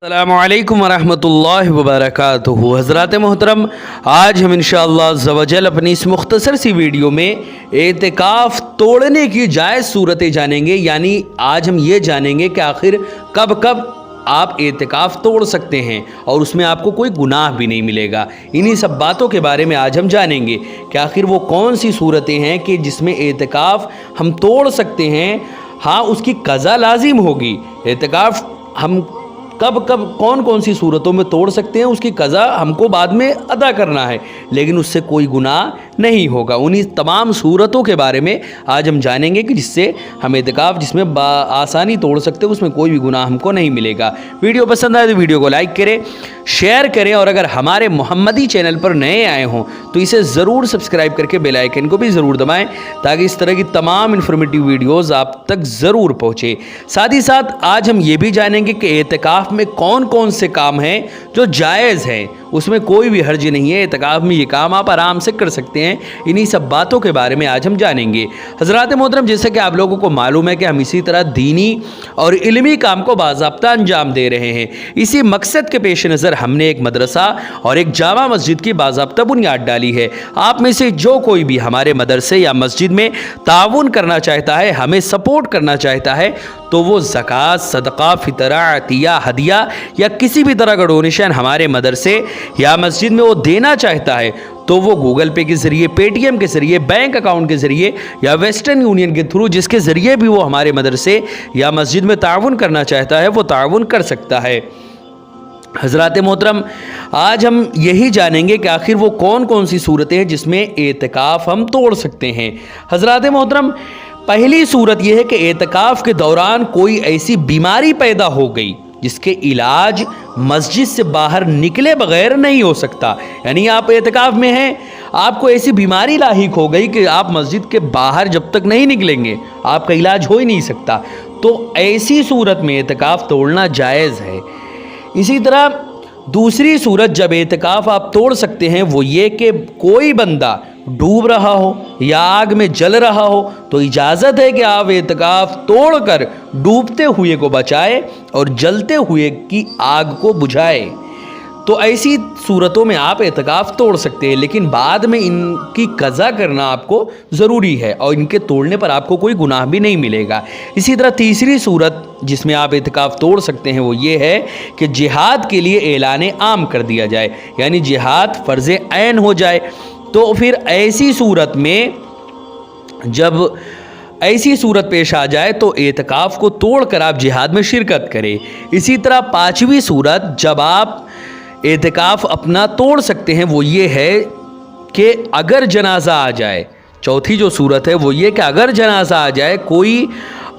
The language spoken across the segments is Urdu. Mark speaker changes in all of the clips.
Speaker 1: السلام علیکم ورحمۃ اللہ وبرکاتہ۔ حضرات محترم، آج ہم انشاءاللہ عز و جل اپنی اس مختصر سی ویڈیو میں اعتکاف توڑنے کی جائز صورتیں جانیں گے، یعنی آج ہم یہ جانیں گے کہ آخر کب کب آپ اعتکاف توڑ سکتے ہیں اور اس میں آپ کو کوئی گناہ بھی نہیں ملے گا۔ انہی سب باتوں کے بارے میں آج ہم جانیں گے کہ آخر وہ کون سی صورتیں ہیں کہ جس میں اعتکاف ہم توڑ سکتے ہیں۔ ہاں، اس کی قضا لازم ہوگی۔ اعتکاف ہم کب کون سی صورتوں میں توڑ سکتے ہیں، اس کی قضا ہم کو بعد میں ادا کرنا ہے، لیکن اس سے کوئی گناہ نہیں ہوگا۔ انہی تمام صورتوں کے بارے میں آج ہم جانیں گے کہ جس سے ہم اعتکاف جس میں آسانی توڑ سکتے ہیں، اس میں کوئی بھی گناہ ہم کو نہیں ملے گا۔ ویڈیو پسند آئے تو ویڈیو کو لائک کریں، شیئر کریں، اور اگر ہمارے محمدی چینل پر نئے آئے ہوں تو اسے ضرور سبسکرائب کر کے بیل آئیکن کو بھی ضرور دبائیں تاکہ اس طرح کی تمام انفارمیٹیو ویڈیوز آپ تک ضرور پہنچے۔ ساتھ ہی ساتھ آج ہم یہ بھی جانیں گے کہ اعتکاف میں کون سے کام ہیں جو جائز ہیں، اس میں کوئی بھی حرج نہیں ہے۔ اعتکاف میں یہ کام آپ آرام سے کر سکتے ہیں۔ انہی سب باتوں کے بارے میں آج ہم جانیں گے۔ حضرات محترم، جیسے کہ آپ لوگوں کو معلوم ہے کہ ہم اسی طرح دینی اور علمی کام کو باضابطہ انجام دے رہے ہیں۔ اسی مقصد کے پیش نظر ہم نے ایک مدرسہ اور ایک جامع مسجد کی باضابطہ بنیاد ڈالی ہے۔ آپ میں سے جو کوئی بھی ہمارے مدرسے یا مسجد میں تعاون کرنا چاہتا ہے، ہمیں سپورٹ کرنا چاہتا ہے، تو وہ زکوٰۃ، صدقہ، فطرہ، عطیہ، ہدیہ یا کسی بھی طرح کا ڈونیشن ہمارے مدرسے یا مسجد میں وہ دینا چاہتا ہے، تو وہ گوگل پے کے ذریعے، پے ٹی ایم کے ذریعے، بینک اکاؤنٹ کے ذریعے یا ویسٹرن یونین کے تھرو، جس کے ذریعے بھی وہ ہمارے مدرسے یا مسجد میں تعاون کرنا چاہتا ہے، وہ تعاون کر سکتا ہے۔ حضرات محترم، آج ہم یہی جانیں گے کہ آخر وہ کون سی صورتیں ہیں جس میں اعتکاف ہم توڑ سکتے ہیں۔ حضرات محترم، پہلی صورت یہ ہے کہ اعتکاف کے دوران کوئی ایسی بیماری پیدا ہو گئی جس کے علاج مسجد سے باہر نکلے بغیر نہیں ہو سکتا۔ یعنی آپ اعتکاف میں ہیں، آپ کو ایسی بیماری لاحق ہو گئی کہ آپ مسجد کے باہر جب تک نہیں نکلیں گے آپ کا علاج ہو ہی نہیں سکتا، تو ایسی صورت میں اعتکاف توڑنا جائز ہے۔ اسی طرح دوسری صورت جب اعتکاف آپ توڑ سکتے ہیں وہ یہ کہ کوئی بندہ ڈوب رہا ہو یا آگ میں جل رہا ہو، تو اجازت ہے کہ آپ اعتکاف توڑ کر ڈوبتے ہوئے کو بچائے اور جلتے ہوئے کی آگ کو بجھائے۔ تو ایسی صورتوں میں آپ اعتکاف توڑ سکتے ہیں، لیکن بعد میں ان کی قضا کرنا آپ کو ضروری ہے اور ان کے توڑنے پر آپ کو کوئی گناہ بھی نہیں ملے گا۔ اسی طرح تیسری صورت جس میں آپ اعتکاف توڑ سکتے ہیں وہ یہ ہے کہ جہاد کے لیے اعلان عام کر دیا جائے، یعنی جہاد فرض عین ہو جائے۔ تو پھر ایسی صورت میں جب ایسی صورت پیش آ جائے تو اعتکاف کو توڑ کر آپ جہاد میں شرکت کریں۔ اسی طرح پانچویں صورت جب آپ اعتکاف اپنا توڑ سکتے ہیں وہ یہ ہے کہ اگر جنازہ آ جائے۔ چوتھی جو صورت ہے وہ یہ کہ اگر جنازہ آ جائے، کوئی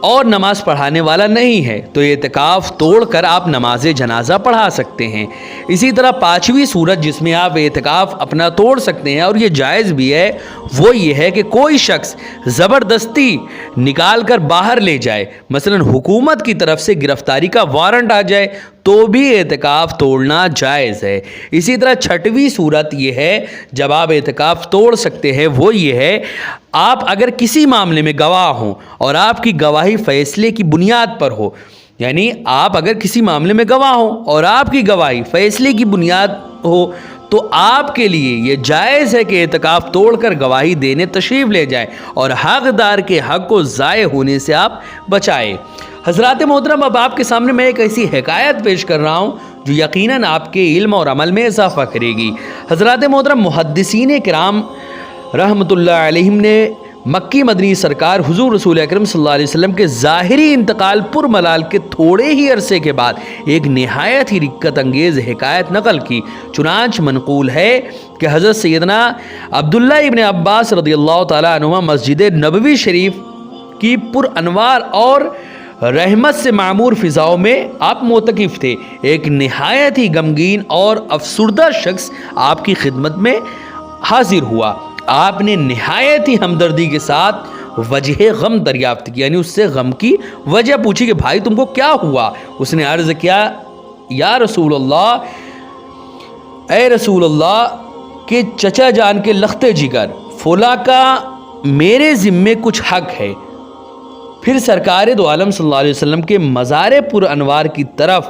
Speaker 1: اور نماز پڑھانے والا نہیں ہے، تو اعتکاف توڑ کر آپ نماز جنازہ پڑھا سکتے ہیں۔ اسی طرح پانچویں صورت جس میں آپ اعتکاف اپنا توڑ سکتے ہیں اور یہ جائز بھی ہے وہ یہ ہے کہ کوئی شخص زبردستی نکال کر باہر لے جائے، مثلا حکومت کی طرف سے گرفتاری کا وارنٹ آ جائے تو بھی اعتکاف توڑنا جائز ہے۔ اسی طرح چھٹویں صورت یہ ہے جب آپ اعتکاف توڑ سکتے ہیں وہ یہ ہے آپ اگر کسی معاملے میں گواہ ہوں اور آپ کی گواہی فیصلے کی بنیاد پر ہو، یعنی آپ اگر کسی معاملے میں گواہ ہوں اور آپ کی گواہی فیصلے کی بنیاد ہو تو آپ کے لیے یہ جائز ہے کہ اعتکاف توڑ کر گواہی دینے تشریف لے جائیں اور حقدار کے حق کو ضائع ہونے سے آپ بچائیں۔ حضرات محترم، اب آپ کے سامنے میں ایک ایسی حکایت پیش کر رہا ہوں جو یقیناً آپ کے علم اور عمل میں اضافہ کرے گی۔ حضرات محترم، محدثین کرام رحمۃ اللہ علیہم نے مکی مدنی سرکار حضور رسول اکرم صلی اللہ علیہ وسلم کے ظاہری انتقال پر ملال کے تھوڑے ہی عرصے کے بعد ایک نہایت ہی رقت انگیز حکایت نقل کی۔ چنانچہ منقول ہے کہ حضرت سیدنا عبداللہ ابن عباس رضی اللہ تعالیٰ عنہما مسجد نبوی شریف کی پر انوار اور رحمت سے معمور فضاؤں میں آپ معتکف تھے۔ ایک نہایت ہی غمگین اور افسردہ شخص آپ کی خدمت میں حاضر ہوا۔ آپ نے نہایت ہی ہمدردی کے ساتھ وجہ غم دریافت کی، یعنی اس سے غم کی وجہ پوچھی کہ بھائی تم کو کیا ہوا؟ اس نے عرض کیا، یا رسول اللہ، اے رسول اللہ کہ چچا جان کے لخت جگر فلاں کا میرے ذمے کچھ حق ہے۔ پھر سرکار دو عالم صلی اللہ علیہ وسلم کے مزار پر انوار کی طرف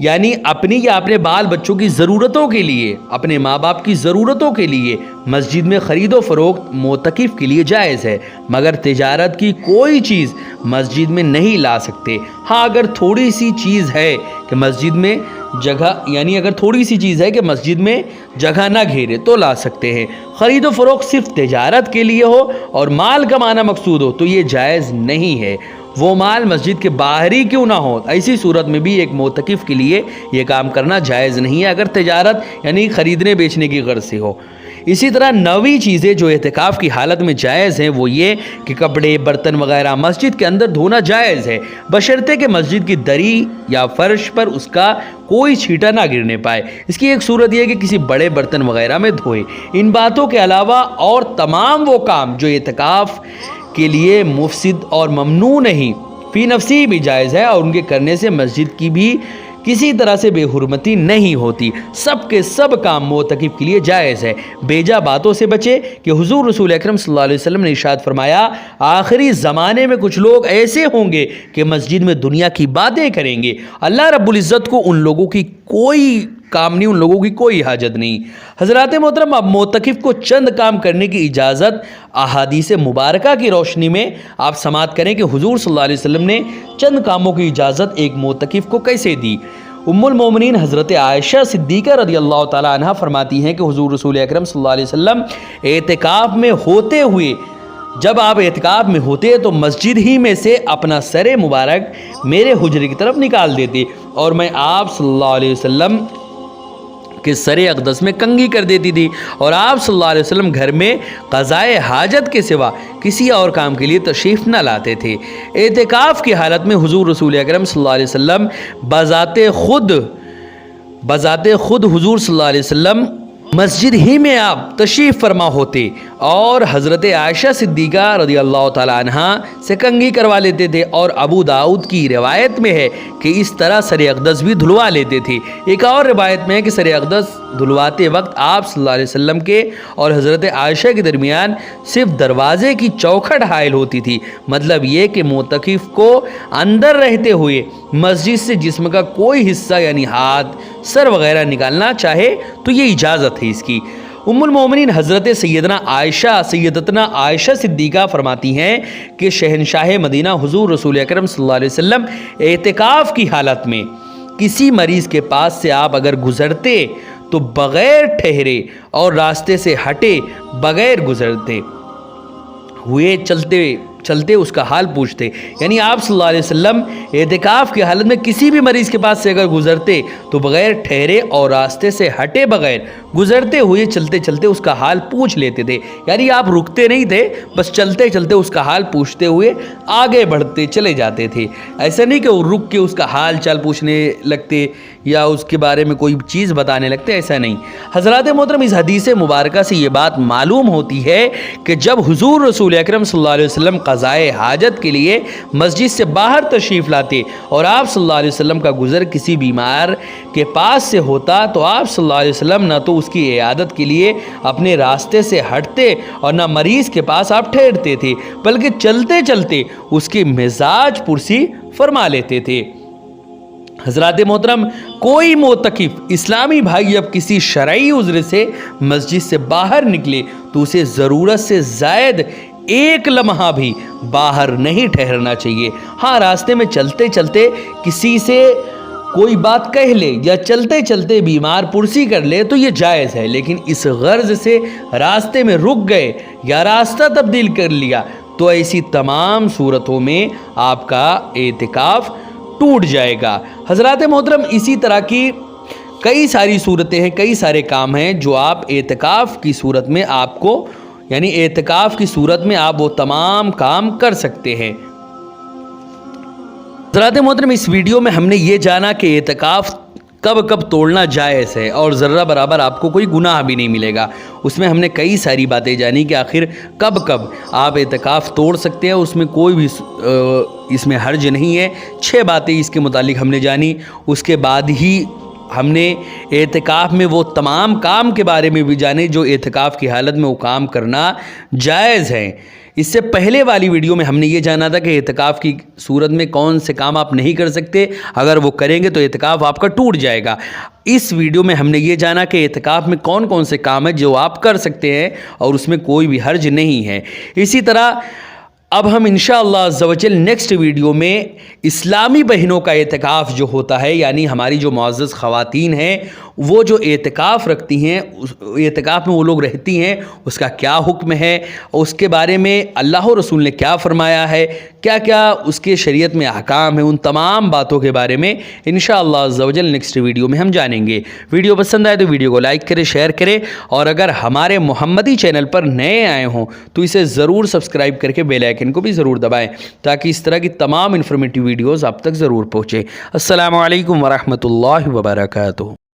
Speaker 1: یعنی اپنی یا اپنے بال بچوں کی ضرورتوں کے لیے، اپنے ماں باپ کی ضرورتوں کے لیے مسجد میں خرید و فروخت معتکف کے لیے جائز ہے، مگر تجارت کی کوئی چیز مسجد میں نہیں لا سکتے۔ ہاں اگر تھوڑی سی چیز ہے کہ مسجد میں جگہ، یعنی اگر تھوڑی سی چیز ہے کہ مسجد میں جگہ نہ گھیرے تو لا سکتے ہیں۔ خرید و فروخت صرف تجارت کے لیے ہو اور مال کمانا مقصود ہو تو یہ جائز نہیں ہے، وہ مال مسجد کے باہر ہی کیوں نہ ہو، ایسی صورت میں بھی ایک معتکف کے لیے یہ کام کرنا جائز نہیں ہے اگر تجارت یعنی خریدنے بیچنے کی غرض سے ہو۔ اسی طرح نویں چیزیں جو اعتکاف کی حالت میں جائز ہیں وہ یہ کہ کپڑے، برتن وغیرہ مسجد کے اندر دھونا جائز ہے، بشرطے کہ مسجد کی دری یا فرش پر اس کا کوئی چھینٹا نہ گرنے پائے۔ اس کی ایک صورت یہ ہے کہ کسی بڑے برتن وغیرہ میں دھوئے۔ ان باتوں کے علاوہ اور تمام وہ کام جو اعتکاف کے لیے مفسد اور ممنوع نہیں، فی نفسی بھی جائز ہے، اور ان کے کرنے سے مسجد کی بھی کسی طرح سے بے حرمتی نہیں ہوتی۔ سب کے سب کام معتکف کے لیے جائز ہے، بیجا باتوں سے بچے کہ حضور رسول اکرم صلی اللہ علیہ وسلم نے ارشاد فرمایا، آخری زمانے میں کچھ لوگ ایسے ہوں گے کہ مسجد میں دنیا کی باتیں کریں گے، اللہ رب العزت کو ان لوگوں کی کوئی کام نہیں، ان لوگوں کی کوئی حاجت نہیں۔ حضرات محترم، اب معتکف کو چند کام کرنے کی اجازت احادیث مبارکہ کی روشنی میں آپ سماعت کریں کہ حضور صلی اللہ علیہ وسلم نے چند کاموں کی اجازت ایک معتکف کو کیسے دی۔ ام المومنین حضرت عائشہ صدیقہ رضی اللہ تعالی عنہ فرماتی ہیں کہ حضور رسول اکرم صلی اللہ علیہ وسلم اعتکاف میں ہوتے ہوئے، جب آپ اعتکاف میں ہوتے تو مسجد ہی میں سے اپنا سر مبارک میرے حجرے کی طرف نکال دیتے اور میں آپ صلی اللہ علیہ وسلم کہ سر اقدس میں کنگھی کر دیتی تھی، اور آپ صلی اللہ علیہ وسلم گھر میں قضائے حاجت کے سوا کسی اور کام کے لیے تشریف نہ لاتے تھے۔ اعتکاف کی حالت میں حضور رسول اکرم صلی اللہ علیہ وسلم بذات خود حضور صلی اللہ علیہ وسلم مسجد ہی میں آپ تشریف فرما ہوتے اور حضرت عائشہ صدیقہ رضی اللہ تعالی عنہ سے کنگھی کروا لیتے تھے، اور ابو داؤد کی روایت میں ہے کہ اس طرح سر اقدس بھی دھلوا لیتے تھے۔ ایک اور روایت میں ہے کہ سر اقدس دھلواتے وقت آپ صلی اللہ علیہ وسلم کے اور حضرت عائشہ کے درمیان صرف دروازے کی چوکھٹ حائل ہوتی تھی، مطلب یہ کہ معتکف کو اندر رہتے ہوئے مسجد سے جسم کا کوئی حصہ یعنی ہاتھ، سر وغیرہ نکالنا چاہے تو یہ اجازت ہے اس کی۔ ام المومنین حضرت سیدتنا عائشہ صدیقہ فرماتی ہیں کہ شہنشاہ مدینہ حضور رسول اکرم صلی اللہ علیہ وسلم اعتکاف کی حالت میں کسی مریض کے پاس سے آپ اگر گزرتے تو بغیر ٹھہرے اور راستے سے ہٹے بغیر گزرتے ہوئے چلتے اس کا حال پوچھتے، یعنی آپ صلی اللہ علیہ وسلم اعتکاف کی حالت میں کسی بھی مریض کے پاس سے اگر گزرتے تو بغیر ٹھہرے اور راستے سے ہٹے بغیر گزرتے ہوئے چلتے اس کا حال پوچھ لیتے تھے، یعنی آپ رکتے نہیں تھے، بس چلتے اس کا حال پوچھتے ہوئے آگے بڑھتے چلے جاتے تھے۔ ایسا نہیں کہ وہ رک کے اس کا حال چال پوچھنے لگتے یا اس کے بارے میں کوئی چیز بتانے لگتے، ایسا نہیں۔ حضرات محترم، اس حدیث مبارکہ سے یہ بات معلوم ہوتی ہے کہ جب حضور رسول اکرم صلی اللہ علیہ وسلم قضائے حاجت کے لیے مسجد سے باہر تشریف لاتے اور آپ صلی اللہ علیہ وسلم کا گزر کسی بیمار کے پاس سے ہوتا تو آپ صلی اللہ علیہ وسلم نہ تو اس کی عیادت کے لیے اپنے راستے سے ہٹتے اور نہ مریض کے پاس آپ ٹھہرتے تھے، بلکہ چلتے اس کی مزاج پرسی فرما لیتے تھے۔ حضرات محترم، کوئی معتکف اسلامی بھائی اب کسی شرعی عذر سے مسجد سے باہر نکلے تو اسے ضرورت سے زائد ایک لمحہ بھی باہر نہیں ٹھہرنا چاہیے۔ ہاں، راستے میں چلتے کسی سے کوئی بات کہہ لے یا چلتے بیمار پرسی کر لے تو یہ جائز ہے، لیکن اس غرض سے راستے میں رک گئے یا راستہ تبدیل کر لیا تو ایسی تمام صورتوں میں آپ کا اعتکاف ٹوٹ جائے گا۔ حضرات محترم، اسی طرح کی کئی ساری صورتیں ہیں، کئی سارے کام ہیں جو آپ اعتکاف کی صورت میں آپ کو یعنی اعتکاف کی صورت میں آپ وہ تمام کام کر سکتے ہیں۔ حضرات محترم، اس ویڈیو میں ہم نے یہ جانا کہ اعتکاف کب توڑنا جائز ہے اور ذرہ برابر آپ کو کوئی گناہ بھی نہیں ملے گا۔ اس میں ہم نے کئی ساری باتیں جانی کہ آخر کب آپ اعتکاف توڑ سکتے ہیں، اس میں کوئی بھی اس میں حرج نہیں ہے۔ 6 باتیں اس کے متعلق ہم نے جانی، اس کے بعد ہی ہم نے اعتکاف میں وہ تمام کام کے بارے میں بھی جانے جو اعتکاف کی حالت میں وہ کام کرنا جائز ہیں۔ اس سے پہلے والی ویڈیو میں ہم نے یہ جانا تھا کہ اعتکاف کی صورت میں کون سے کام آپ نہیں کر سکتے، اگر وہ کریں گے تو اعتکاف آپ کا ٹوٹ جائے گا۔ اس ویڈیو میں ہم نے یہ جانا کہ اعتکاف میں کون کون سے کام ہیں جو آپ کر سکتے ہیں اور اس میں کوئی بھی حرج نہیں ہے۔ اسی طرح اب ہم انشاءاللہ عز و جل نیکسٹ ویڈیو میں اسلامی بہنوں کا اعتکاف جو ہوتا ہے، یعنی ہماری جو معزز خواتین ہیں وہ جو اعتکاف رکھتی ہیں، اعتکاف میں وہ لوگ رہتی ہیں، اس کا کیا حکم ہے، اس کے بارے میں اللہ و رسول نے کیا فرمایا ہے، کیا کیا اس کے شریعت میں احکام ہیں، ان تمام باتوں کے بارے میں انشاءاللہ عز و جل نیکسٹ ویڈیو میں ہم جانیں گے۔ ویڈیو پسند آئے تو ویڈیو کو لائک کریں، شیئر کریں، اور اگر ہمارے محمدی چینل پر نئے آئے ہوں تو اسے ضرور سبسکرائب کر کے بیل آئیکن کو بھی ضرور دبائیں تاکہ اس طرح کی تمام انفارمیٹیو ویڈیوز آپ تک ضرور پہنچے۔ السلام علیکم ورحمۃ اللہ وبرکاتہ۔